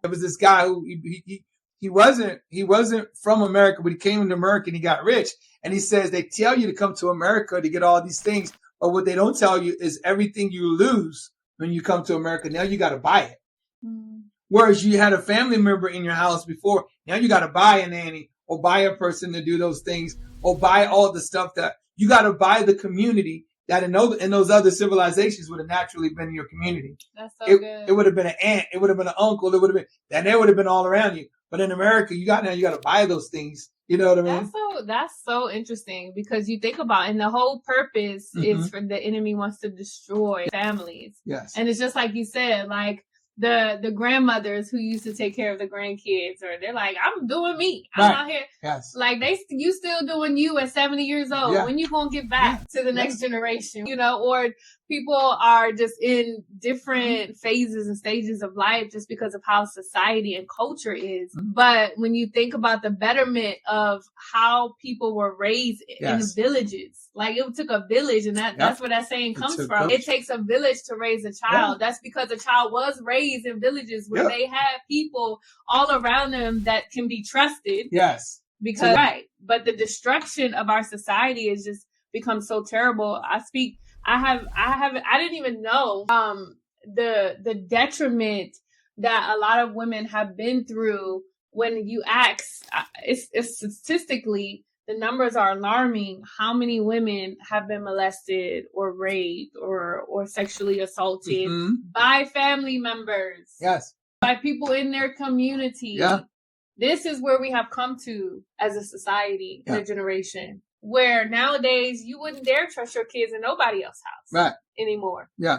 There was this guy who he wasn't from America, but he came to America and he got rich. And he says they tell you to come to America to get all these things, but what they don't tell you is everything you lose when you come to America, now you got to buy it. Mm. Whereas you had a family member in your house before, now you got to buy a nanny or buy a person to do those things or buy all the stuff that you got to buy the community that in those other civilizations would have naturally been in your community. That's so good. It would have been an aunt. It would have been an uncle. It would have been, and they would have been all around you. But in America, you got to buy those things. You know what I mean? That's so interesting because you think about, and the whole purpose is for the enemy wants to destroy families. Yes. And it's just like you said, like the grandmothers who used to take care of the grandkids, or they're like, I'm doing me. I'm out here. Yes. Like you still doing you at 70 years old. Yeah. When you going to get back to the next generation, you know, or people are just in different phases and stages of life just because of how society and culture is. But when you think about the betterment of how people were raised in villages, like it took a village, and that's where that saying comes from. It takes a village to raise a child. That's because a child was raised in villages where they have people all around them that can be trusted. Yes. Because, but the destruction of our society has just become so terrible. I didn't even know the detriment that a lot of women have been through. When you ask, it's statistically, the numbers are alarming. How many women have been molested or raped or sexually assaulted by family members? Yes. By people in their community. Yeah. This is where we have come to as a society, in a generation, where nowadays you wouldn't dare trust your kids in nobody else's house anymore. Yeah.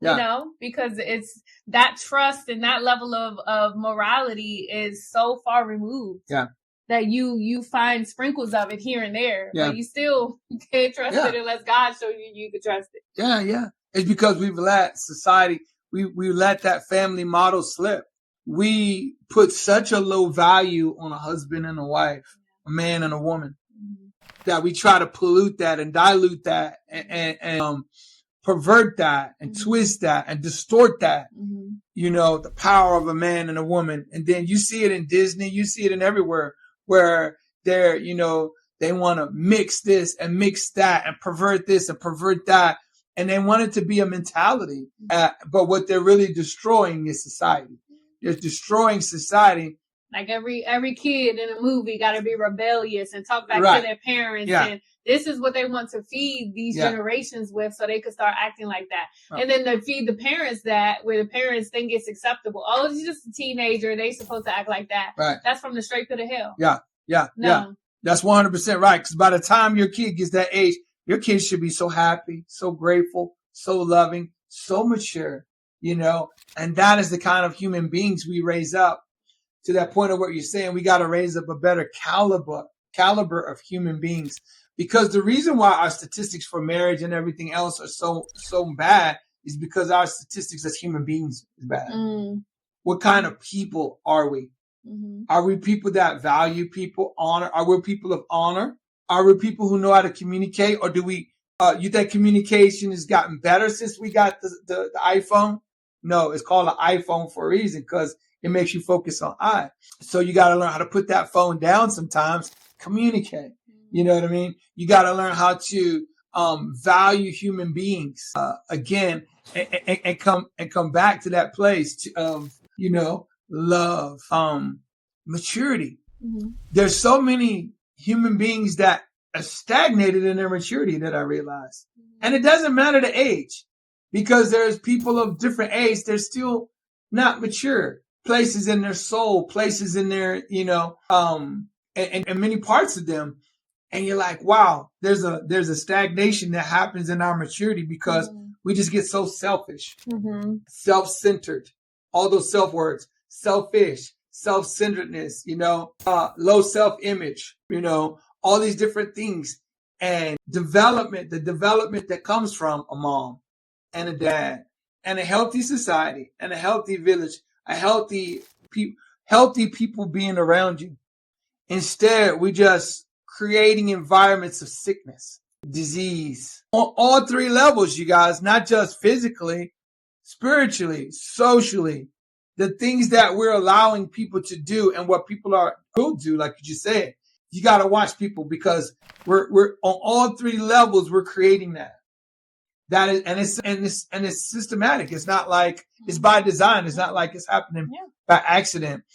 You know, because it's that trust and that level of morality is so far removed. Yeah. That you find sprinkles of it here and there, but you still can't trust it unless God shows you can trust it. Yeah, yeah. It's because we've let society, we let that family model slip. We put such a low value on a husband and a wife, a man and a woman, that we try to pollute that and dilute that and pervert that and twist that and distort that. You know, the power of a man and a woman. And then you see it in Disney, you see it in everywhere, where they're, you know, they want to mix this and mix that and pervert this and pervert that. And they want it to be a mentality. But what they're really destroying is society. They're destroying society. Like every kid in a movie got to be rebellious and talk back to their parents. Yeah. And this is what they want to feed these generations with, so they could start acting like that. And then they feed the parents that, where the parents think it's acceptable. Oh, it's just a teenager. They supposed to act like that. Right. That's from the straight pit of hell. Yeah. Yeah. No. Yeah. That's 100% right. Because by the time your kid gets that age, your kid should be so happy, so grateful, so loving, so mature, you know, and that is the kind of human beings we raise up. To that point of what you're saying, we got to raise up a better caliber of human beings, because the reason why our statistics for marriage and everything else are so bad is because our statistics as human beings is bad. What kind of people are we? Are we people that value people, honor? Are we people of honor? Are we people who know how to communicate? Or do we, you think communication has gotten better since we got the iPhone? No, it's called an iPhone for a reason, because it makes you focus on I. So you got to learn how to put that phone down sometimes, communicate. You know what I mean? You got to learn how to value human beings again, and come back to that place of, you know, love, maturity. There's so many human beings that are stagnated in their maturity that I realized. And it doesn't matter the age, because there's people of different age, they're still not mature. Places in their soul, places in their, you know, and many parts of them. And you're like, wow, there's a stagnation that happens in our maturity because we just get so selfish, self-centered, all those self words, selfish, self-centeredness, you know, low self-image, you know, all these different things. And the development that comes from a mom and a dad and a healthy society and a healthy village, a healthy people being around you. Instead, we just creating environments of sickness, disease on all three levels, you guys, not just physically, spiritually, socially. the things that we're allowing people to do and what people will do, like you just said, you got to watch people, because we're on all three levels. We're creating that. That is, and it's systematic. It's not like it's by design. It's not like it's happening by accident.